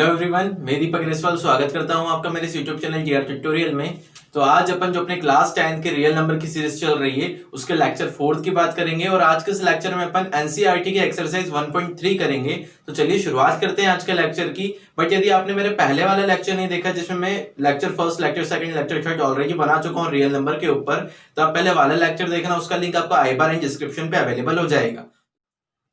Hello everyone, मैं दीपक रेसवाल स्वागत करता हूं आपका मेरे यूट्यूब चैनल जीआर ट्यूटोरियल में। तो आज अपन जो अपने क्लास 10 के रियल नंबर की सीरीज चल रही है उसके लेक्चर 4 की बात करेंगे और आज के इस लेक्चर में अपन एनसीईआरटी की एक्सरसाइज 1.3 करेंगे। तो चलिए शुरुआत करते हैं आज के लेक्चर की। बट यदि आपने मेरे पहले वाला लेक्चर नहीं देखा जिसमें मैं lecture first, lecture second, lecture third already बना चुका हूँ रियल नंबर के ऊपर, तो आप पहले वाला लेक्चर देखना, उसका लिंक आपको आई बार एंड डिस्क्रिप्शन पे अवेलेबल हो जाएगा।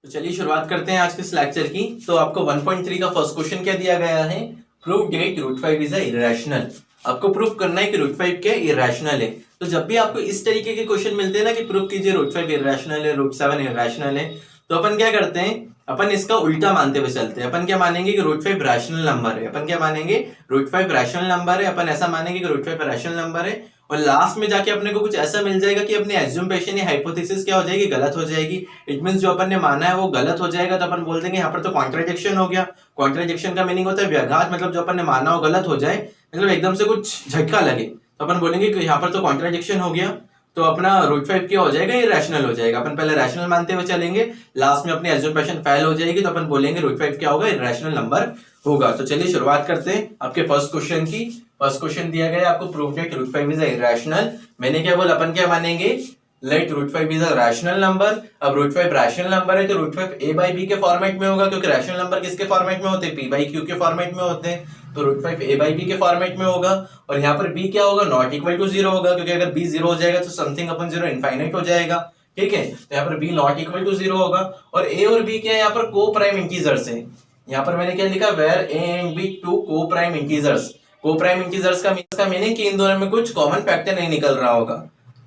तो चलिए शुरुआत करते हैं आज के इस लेक्चर की। तो आपको 1.3 का फर्स्ट क्वेश्चन क्या दिया गया है, prove that root 5 is irrational. आपको प्रूफ करना है कि रूट 5 क्या इरेशनल है। तो जब भी आपको इस तरीके के क्वेश्चन मिलते हैं ना कि प्रूफ कीजिए रूट 5 इरेशनल है, रूट 7 इरेशनल है, तो अपन क्या करते हैं, अपन इसका उल्टा मानते हुए चलते हैं। अपन क्या मानेंगे कि रूट 5 रैशनल नंबर है। अपन क्या मानेंगे, रूट 5 रैशनल नंबर है। अपन ऐसा मानेंगे कि रूट 5 रैशनल नंबर है और लास्ट में जाके अपने को कुछ ऐसा मिल जाएगा कि अपनी एज्यूम्पेशन या हाइपोथेसिस क्या हो जाएगी, गलत हो जाएगी। इट मींस जो अपन ने माना है वो गलत हो जाएगा। तो अपन बोल देंगे यहाँ पर तो कॉन्ट्राडिक्शन हो गया। कॉन्ट्राडिक्शन का मीनिंग होता है व्याघात, मतलब जो अपन ने माना हो गलत हो जाए, मतलब एकदम से कुछ झटका लगे। तो अपन बोलेंगे कि यहाँ पर तो कॉन्ट्राडिक्शन हो गया, तो अपना रूट 5 क्या हो जाएगा, ये रैशनल हो जाएगा। अपन पहले रैशनल मानते हुए चलेंगे, लास्ट में अपनी एज्यूम्पेशन फेल हो जाएगी, तो अपन बोलेंगे रूट 5 क्या होगा, इरेशनल नंबर होगा। तो चलिए शुरुआत करते हैं आपके फर्स्ट क्वेश्चन की। फर्स्ट क्वेश्चन दिया गया है आपको, prove that root 5 is irrational. मैंने क्या बोला, अपन क्या मानेंगे, let root 5 is a rational number. अब रूट 5 रैशनल नंबर है तो रूट 5 a by b के फॉर्मेट में होगा, क्योंकि रैशनल नंबर किसके फॉर्मेट में होते हैं, p by q के फॉर्मेट में होते हैं। तो रूट 5 a by b के फॉर्मेट में होगा और यहाँ पर b क्या होगा, नॉट इक्वल टू 0 होगा, क्योंकि अगर b 0 हो जाएगा तो समथिंग अपन 0 इनफाइनाइट हो जाएगा। ठीक है, तो यहाँ पर b नॉट इक्वल टू 0 होगा। और a और b क्या है, यहाँ पर को प्राइम इंटीजर्स है। यहाँ पर मैंने क्या लिखा, where a and b two coprime integers. Coprime integers का मीनिंग कि इन दोनों में कुछ कॉमन फैक्टर नहीं निकल रहा होगा,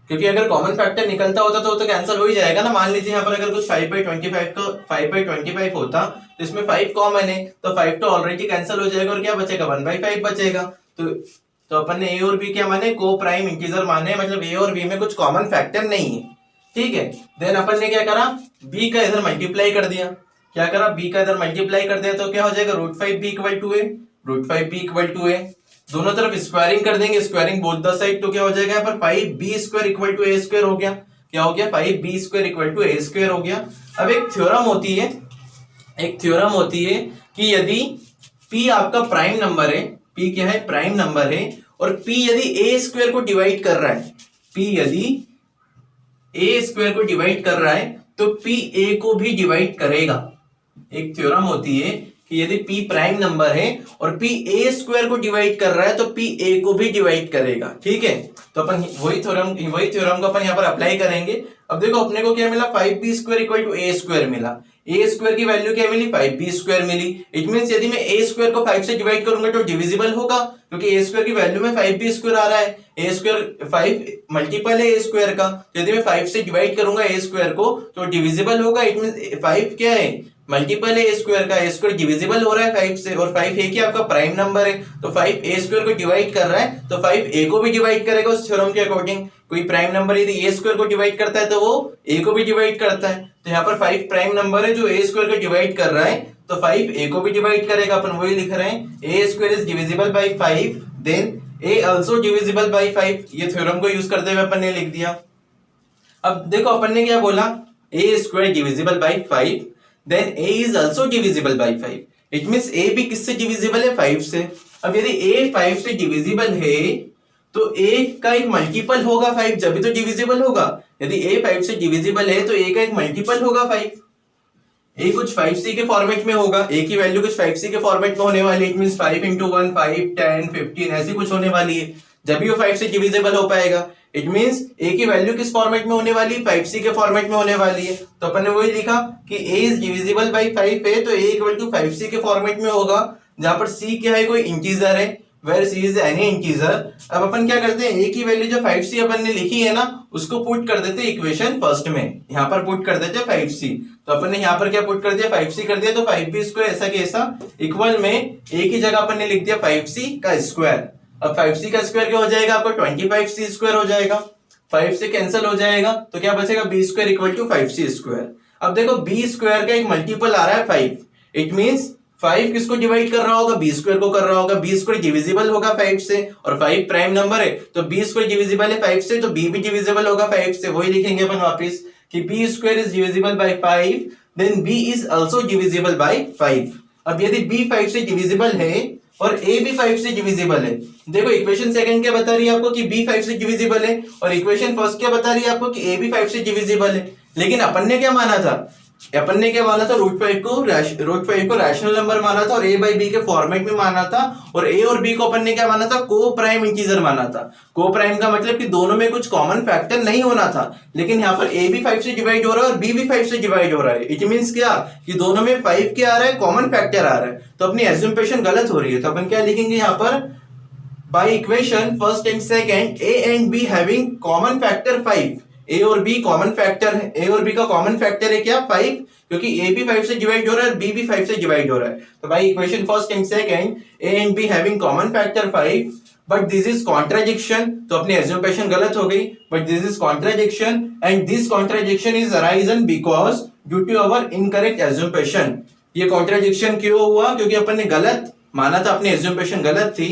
क्योंकि अगर कॉमन फैक्टर निकलता होता तो कैंसिल हो ही जाएगा ना। मान लीजिए यहाँ पर अगर कुछ 5/25 होता तो इसमें 5 कॉमन है, तो 5 तो ऑलरेडी कैंसिल हो जाएगा और क्या बचेगा, 1/5 बचेगा। तो अपन ने a और b क्या माने, को प्राइम इंटीजर माने, मतलब a और b में कुछ कॉमन फैक्टर नहीं है। ठीक है, देन अपन ने क्या करा, b का इधर मल्टीप्लाई कर दिया। क्या करा, b का इधर मल्टीप्लाई कर दिया तो क्या हो जाएगा, root 5b equal to a, root 5b equal to a। दोनों तरफ स्क्वायरिंग कर देंगे, स्क्वायरिंग बोथ द साइड, तो क्या हो जाएगा, यहाँ पर 5b square equal to a square हो गया। क्या हो गया, 5b square equal to a square हो गया। अब एक थ्योरम होती है कि यदि p आपका प्राइम नंबर है, p क्या है, प्राइम नंबर है, और p यदि a स्क्वायर को डिवाइड कर रहा है, p यदि a स्क्वायर को डिवाइड कर रहा है तो p a को भी डिवाइड करेगा। एक थ्योरम होती है कि यदि p प्राइम नंबर है और p a स्क्वायर को डिवाइड कर रहा है तो p a को भी डिवाइड करेगा। ठीक है, तो अपन वही थ्योरम को अपन यहाँ पर अप्लाई करेंगे। अब देखो अपने को क्या मिला, 5b square equal to a square मिला। a स्क्वायर की वैल्यू क्या मिली, 5b स्क्वायर मिली। इट मींस यदि मैं a स्क्वायर को 5 से डिवाइड करूंगा तो डिविजिबल होगा, क्योंकि a स्क्वायर की वैल्यू में 5b स्क्वायर आ रहा है। a स्क्वायर 5 मल्टीपल है a स्क्वायर का, यदि मैं 5 से डिवाइड करूंगा a स्क्वायर को तो डिविजिबल होगा। इट मींस 5 क्या है, मल्टीपल है a स्क्वायर का, a स्क्वायर डिविजिबल हो रहा है 5 से, और 5 है कि आपका प्राइम नंबर है, तो 5 a स्क्वायर को डिवाइड कर रहा है तो 5 a को भी डिवाइड करेगा उस थ्योरम के अकॉर्डिंग। कोई प्राइम नंबर यदि a स्क्वायर को डिवाइड करता है तो वो a को भी डिवाइड करता है। तो यहाँ पर 5 प्राइम नंबर है जो a स्क्वायर को डिवाइड कर रहा है, तो 5 a को भी डिवाइड करेगा। अपन वही लिख रहे हैं, a square is divisible by 5 then a also divisible by 5। ये थ्योरम को यूज करते हुए अपन ने लिख दिया। अब देखो अपन ने क्या बोला, a square divisible by 5 then a is also divisible by 5। It means a भी किससे डिविजिबल है, 5 से। अब यदि a 5 से डिविजिबल है तो a का एक मल्टीपल होगा 5, जब भी तो डिविजिबल होगा। यदि a 5 से डिविजिबल है तो a का एक मल्टीपल होगा 5। a कुछ 5c के फॉर्मेट में होगा, a की वैल्यू कुछ 5c के फॉर्मेट में होने वाली है। इट मींस 5 into 1 5 10 15 ऐसी कुछ होने वाली है, जब भी वो 5 से डिविजिबल हो पाएगा। इट मींस a की वैल्यू किस फॉर्मेट में होने वाली है, 5c के फॉर्मेट में होने वाली है। तो अपन ने वही लिखा कि a इज डिविजिबल बाय 5 है तो a इक्वल टू 5c के फॉर्मेट में होगा, जहां पर c क्या है, कोई इंटीजर है, where c is any integer. अब अपन क्या करते हैं, a की वैल्यू जो 5c अपन ने लिखी है ना, उसको पुट कर देते हैं इक्वेशन फर्स्ट में, यहाँ पर पुट कर देते हैं 5c। तो अपन ने यहाँ पर क्या पुट कर दिया, 5c कर दिया, तो 5b स्क्वायर ऐसा के ऐसा इक्वल में a की जगह अपन ने लिख दिया 5c का स्क्वायर। अब 5c का स्क्वायर क्या हो जाएगा, आपको 25c स्क्वायर हो जाएगा। 5 से कैंसिल हो जाएगा तो क्या बचेगा, b square equal to 5c square. अब देखो b स्क्वायर का एक मल्टीपल आ रहा है 5। इट मींस 5 किसको डिवाइड कर रहा होगा, b स्क्वायर को कर रहा होगा। b स्क्वायर डिविजिबल होगा 5 से, और 5 प्राइम नंबर है तो b स्क्वायर डिविजिबल है 5 से, तो b भी डिविजिबल होगा 5 से। वही लिखेंगे अपन वापस कि b square is divisible by 5 then b is also divisible by 5। अब यदि b 5 से डिविजिबल है और a भी 5 से डिविजिबल है, देखो इक्वेशन सेकंड क्या बता रही है आपको कि b 5 से डिविजिबल है, और इक्वेशन फर्स्ट क्या बता रही है आपको कि a भी 5 से डिविजिबल है। लेकिन अपन ने क्या माना था, रूट फाइव को रैशनल नंबर माना था और a बाई बी के फॉर्मेट में माना था, और a और b को अपन ने क्या माना था, को प्राइम इंटीजर माना था। को प्राइम का मतलब कि दोनों में कुछ कॉमन फैक्टर नहीं होना था, लेकिन यहाँ पर a भी 5 से डिवाइड हो रहा है और b भी 5 से डिवाइड हो रहा है। इट मींस क्या कि दोनों में 5 क्या आ रहा है, कॉमन फैक्टर आ रहा है, तो अपनी एज्यूम्पशन गलत हो रही है। तो अपन क्या लिखेंगे यहाँ पर, by equation first and second a and b having common factor 5, ए और बी कॉमन फैक्टर है, ए और बी का कॉमन फैक्टर है क्या, 5, क्योंकि ए भी 5 से डिवाइड हो रहा है और बी भी 5 से डिवाइड हो रहा है। तो भाई equation first and second a and b having common factor 5, but this is contradiction, तो अपनी एज्यूम्पशन गलत हो गई, but this is contradiction and this contradiction is arisen because due to our incorrect assumption. ये कॉन्ट्राडिक्शन क्यों हुआ, क्योंकि अपन ने गलत माना था, अपनी एज्यूम्पशन गलत थी।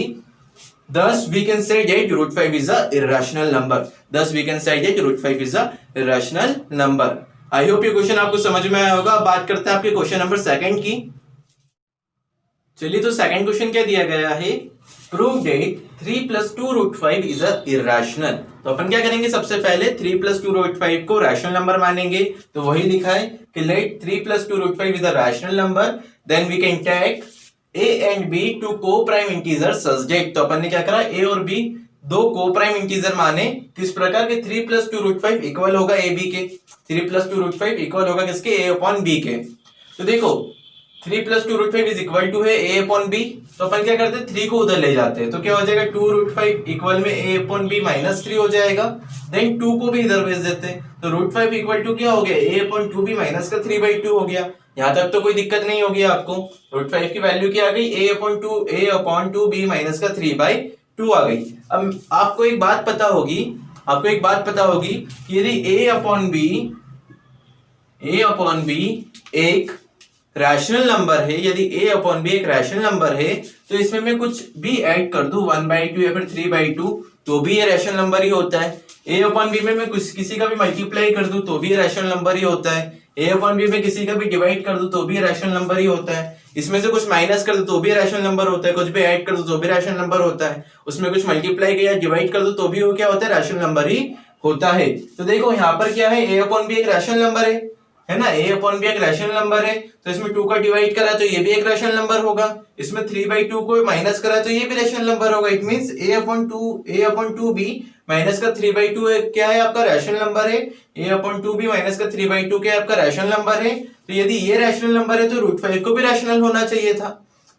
Thus we can say that root 5 is a irrational number. Thus we can say that root 5 is a irrational number. I hope ये क्वेश्चन आपको समझ में आया होगा। बात करते हैं आपके क्वेश्चन नंबर सेकंड की। चलिए, तो सेकंड क्वेश्चन क्या दिया गया है, prove that 3 + 2 √5 is a irrational. तो अपन क्या करेंगे, सबसे पहले 3 + 2 √5 को रैशनल नंबर मानेंगे, तो वही लिखा है कि let 3 + 2 √5 is a rational number, then we can take a and b two coprime integer such that. तो अपन ने क्या करा, a और b दो को प्राइम इंटीजर माने, किस प्रकार के 3 + 2 √5 इक्वल होगा a b के, 3 + 2 √5 इक्वल होगा किसके, a upon b के। तो देखो 3 + 2 √5 इज इक्वल टू है a upon b, तो अपन क्या करते हैं 3 को उधर ले जाते हैं, तो क्या हो जाएगा 2 √5 इक्वल में a upon b - 3 हो जाएगा, देन 2 को भी इधर भेज देते हैं, तो √5 इक्वल टू क्या हो गया, a upon 2b - 3/2 हो गया। यहां तक तो कोई दिक्कत नहीं होगी आपको, √5 की वैल्यू क्या आ गई, a upon 2b - 3/2 आ गई। अब आपको एक बात पता होगी, कि यदि a upon b एक रैशनल नंबर है, यदि a upon b एक रैशनल नंबर है, तो इसमें मैं कुछ भी ऐड कर दूं 1/2 या फिर 3/2, तो भी ये रैशनल नंबर ही होता है। a upon b में मैं किसी का भी मल्टीप्लाई कर दूं तो भी ये रैशनल नंबर ही होता है। a upon b में किसी का भी डिवाइड कर दूं तो भी रैशनल नंबर ही होता है। इसमें से कुछ माइनस कर दो तो भी रैशनल नंबर होता है, कुछ भी ऐड कर दो तो भी रैशनल नंबर होता है, उसमें कुछ मल्टीप्लाई किया डिवाइड कर दो तो भी वो क्या होता है, रैशनल नंबर ही होता है। तो देखो यहाँ पर क्या है, a upon b एक रैशनल नंबर है ना, a upon b एक रैशनल नंबर है, तो इसमें 2 का डिवाइड करा तो ये भी एक रैशनल नंबर होगा, इसमें 3/2 को माइनस करा तो ये भी रैशनल नंबर होगा। It means a upon 2b minus का 3/2 क्या है आपका रैशनल नंबर है, a upon 2b माइनस का 3/2 क्या है आपका रैशनल नंबर है। तो यदि ये रैशनल नंबर है तो √5 को भी रैशनल होना चाहिए था,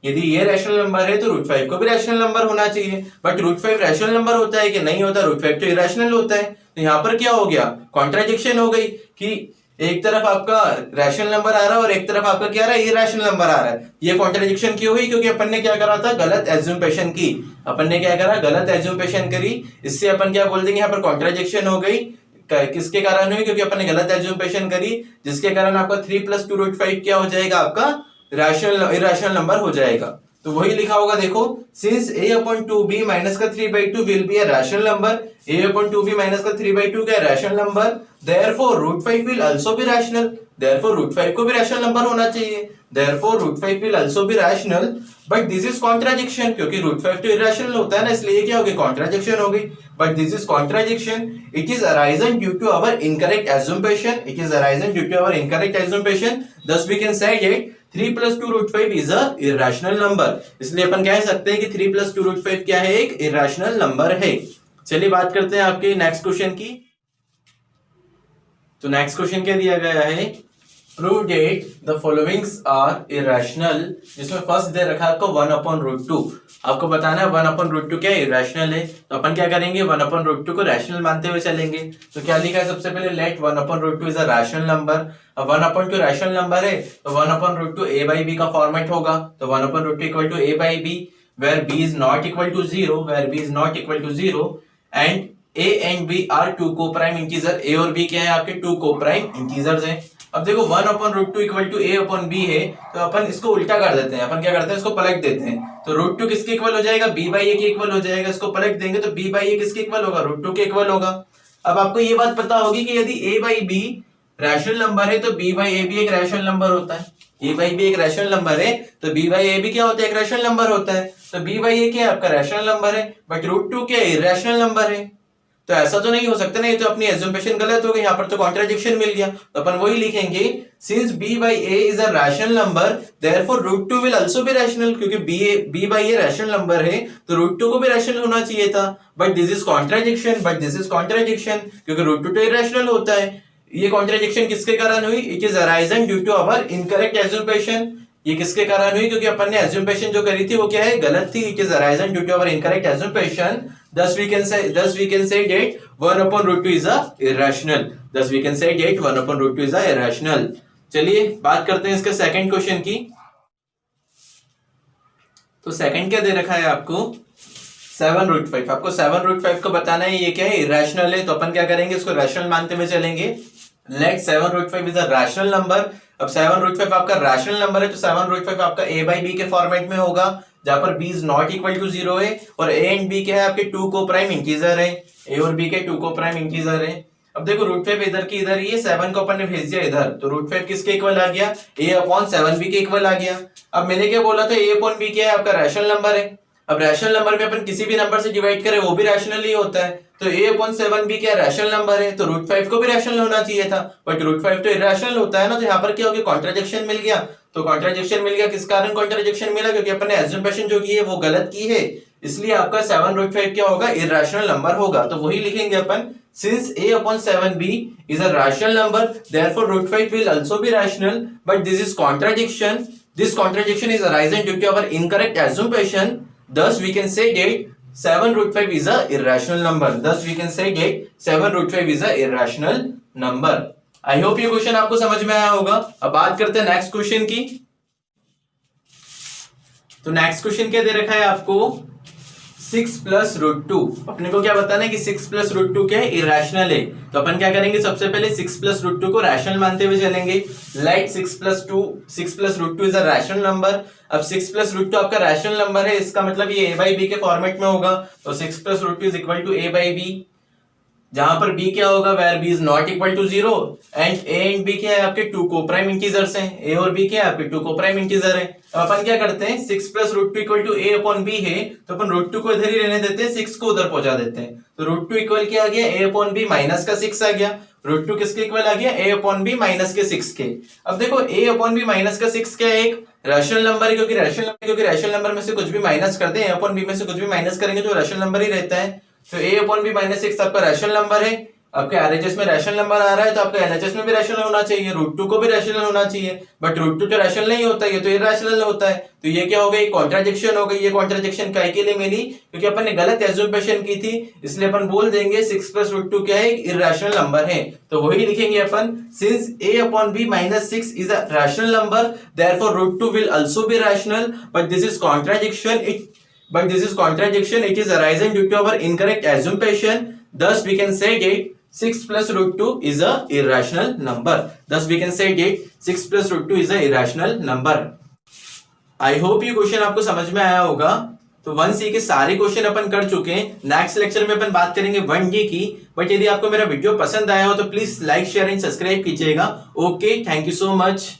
यदि ये रैशनल नंबर है तो √5 को भी रैशनल नंबर होना चाहिए, बट √5 रैशनल नंबर होता है कि नहीं होता, √5 तो इरैशनल होता है। तो यहाँ पर क्या हो गया, कॉन्ट्राडिक्शन हो गई कि एक तरफ आपका रैशनल नंबर आ रहा है और एक तरफ आपका क्या आ रहा है, इरैशनल नंबर आ रहा है। ये कॉन्ट्राडिक्शन क्यों हुई, क्योंकि अपन ने क्या करा था, गलत एज्यूम्पशन की, अपन ने क्या करा, गलत एज्यूम्पशन करी, इससे अपन क्या बोल देंगे यहाँ पर कॉन्ट्राडिक्शन हो गई। किसके कारण हुई, क्योंकि अपन ने गलत एज्यूम्पशन करी, जिसके कारण आपका 3 + 2 √5 क्या हो जाएगा, आपका इरैशनल नंबर हो जाएगा। तो वही लिखा होगा, देखो since a upon 2b minus का 3/2 will be a rational number, a upon 2b minus का 3/2 क्या rational number, therefore √5 will also be rational, therefore √5 को भी रैशनल नंबर होना चाहिए, therefore √5 will also be rational, but this is contradiction, क्योंकि √5 तो irrational होता है ना, इसलिए क्या हो गई, contradiction हो गई, but this is contradiction, it is arisen due to our incorrect assumption, it is arisen due to our incorrect assumption, thus we can say that 3 + 2 √5 is a irrational number। इसलिए अपन कह सकते हैं कि 3 + 2 √5 क्या है, एक irrational नंबर है। चलिए बात करते हैं आपके नेक्स्ट क्वेश्चन की। तो नेक्स्ट क्वेश्चन क्या दिया गया है, prove that the followings are irrational, जिसमें फर्स्ट दे रखा है आपको 1/√2, आपको बताना है 1/√2 क्या इरैशनल है। तो अपन क्या करेंगे, 1/√2 को रैशनल मानते हुए चलेंगे। तो क्या लिखा है, सबसे पहले let 1/√2 is a rational number. अब 1/2 रैशनल नंबर है तो 1/√2 a/b का फॉर्मेट होगा, तो 1/√2 equal to a/b where b is not equal to 0 and a and b are two coprime integer, a और b क्या है आपके टू को प्राइम इंटीजर्स हैं। अब देखो 1/√2 equal to a upon b है, तो अपन इसको उल्टा कर देते हैं, अपन क्या करते हैं, इसको पलट देते हैं, तो √2 किसके इक्वल हो जाएगा, b/a के इक्वल हो जाएगा, इसको पलट देंगे तो b/a किसके इक्वल होगा, √2 के इक्वल होगा। अब आपको ये बात पता होगी कि यदि a/b रैशनल नंबर है तो b/a भी एक रैशनल नंबर होता है, ए बाई बी एक रैशनल नंबर है, तो बी बाई ए भी क्या होता है, एक रैशनल नंबर होता है। तो बी बाई ए क्या है, आपका रैशनल नंबर है, बट रूट टू क्या है, इरैशनल नंबर है। तो ऐसा तो नहीं हो सकता ना, ये तो अपनी एज्यूमेशन गलत हो गई, यहाँ पर तो कॉन्ट्राडिक्शन मिल गया। तो अपन वही लिखेंगे, since b by a is a rational number therefore root two will also be rational, क्योंकि b by a rational number है तो रूट टू को भी रैशनल होना चाहिए था। बट दिस इज कॉन्ट्राडिक्शन, क्योंकि रूट टू तो इरैशनल होता है। ये कॉन्ट्राडिक्शन किसके कारण हुई, it is arisen due to our incorrect assumption. ये किसके कारण हुई, क्योंकि अपन ने एज्यूमेशन जो करी थी वो क्या है, गलत थी। It is arisen due to our incorrect assumption, thus we can say that 1 upon root 2 is a irrational. Thus we can say that 1 upon root 2 is a irrational. चलिए बात करते हैं इसके सेकंड क्वेश्चन की। तो सेकंड क्या दे रखा है आपको, 7 रूट 5। आपको 7 रूट 5 को बताना है ये क्या है, इरैशनल है। तो अपन क्या करेंगे, इसको रैशनल मानते हुए चलेंगे। Let 7 root 5 is a rational number. अब 7 रूट 5 आपका रैशनल नंबर है, तो 7 रूट 5 आपका a बाई b के फॉर्मेट में होगा, जहां पर b is not equal to 0 है, और a एंड b क्या है, आपके 2 को प्राइम इंटीजर है। a और b के 2 को प्राइम इंटीजर है। अब देखो रूट 5 इधर की इधर ही है, 7 को अपन ने भेज दिया इधर, तो रूट 5 किसके इक्वल आ गया, a अपॉन 7b के इक्वल आ गया। अब मैंने क्या बोला था, a अपॉन b क्या है, आपका रैशनल नंबर है। अब रैशनल नंबर में अपन किसी भी नंबर से डिवाइड करें वो भी रैशनल ही होता है। तो a अपॉन 7b क्या रैशनल नंबर है, तो रूट 5 को भी रैशनल होना चाहिए था, बट रूट 5 तो इरैशनल होता है ना। तो यहाँ पर क्या हो गया, कॉन्ट्राडिक्शन मिल गया। तो कॉन्ट्राडिक्शन मिल गया, किस कारण कॉन्ट्राडिक्शन मिला, क्योंकि अपन ने एज्यूमेशन जो की है वो गलत की है, इसलिए आपका 7 रूट 5 क्या होगा, इरैशनल नंबर होगा। तो वही लिखेंगे अपन, since a upon 7b is a rational number therefore root 5 will also be rational, but this is contradiction. This contradiction is arising due to our incorrect assumption, thus we can say that 7 root 5 is a irrational number. Thus we can say that 7 root 5 is a irrational number. I hope ये question आपको समझ में आया होगा। अब बात करते हैं नेक्स्ट क्वेश्चन की। तो नेक्स्ट क्वेश्चन क्या दे रखा है आपको, 6 प्लस रूट 2। अपने को क्या बताना है कि 6 प्लस रूट 2 क्या है, इरैशनल है। तो अपन क्या करेंगे, सबसे पहले 6 प्लस रूट 2 को रैशनल मानते हुए चलेंगे। Like 6 plus root 2 is a rational number. अब 6 प्लस रूट 2 आपका रैशनल नंबर है, इसका मतलब ये a बाई b के फॉर्मेट में होगा। तो 6 plus root 2 is equal to a by b, जहां पर b क्या होगा, where b is not equal to 0 and a and b क्या है, आपके 2 को प्राइम इंटीजर्स हैं। a और b क्या है, आपके 2 को प्राइम इंटीजर है। अब अपन क्या करते हैं, 6 plus root 2 equal to a upon b है, तो अपन रूट 2 को इधर ही रहने देते हैं, 6 को उधर पहुंचा देते हैं। तो रूट 2 इक्वल क्या आ गया, a अपॉन b माइनस का 6 आ गया। रूट 2 किसके इक्वल आ गया, a अपॉन b माइनस के 6 के। अब देखो a अपॉन b माइनस का 6 क्या है, एक रैशनल नंबर है, क्योंकि रैशनल नंबर में से कुछ भी माइनस कर दें, a अपॉन b में से कुछ भी माइनस करेंगे तो रैशनल नंबर ही रहता है। तो a अपॉन b माइनस 6 आपका रैशनल नंबर है। आपके आरएचएस में रैशनल नंबर आ रहा है, तो आपका एलएचएस में भी रैशनल होना चाहिए, रूट 2 को भी रैशनल होना चाहिए, बट रूट 2 तो रैशनल नहीं होता, ये तो इरैशनल होता है। तो ये क्या हो गई, कॉन्ट्राडिक्शन हो गई। ये कॉन्ट्राडिक्शन काहे के लिए मिली, क्योंकि अपन ने गलत एज्यूमेशन की थी, इसलिए अपन बोल देंगे 6 प्लस रूट 2 क्या है, एक इरैशनल नंबर है। तो वही लिखेंगे अपन, since a upon b minus 6 is a rational number therefore root 2 will also be rational, but this is contradiction, it is arising due to our incorrect assumption. Thus we can say that 6 plus root 2 is a irrational number. Thus we can say that 6 plus root 2 is a irrational number. I hope ये question आपको समझ में आया होगा। तो 1C के सारे question अपन कर चुके हैं। नेक्स्ट लेक्चर में अपन बात करेंगे 1D की। बट यदि आपको मेरा वीडियो पसंद आया हो तो please like, share and subscribe कीजिएगा। Okay, thank you so much.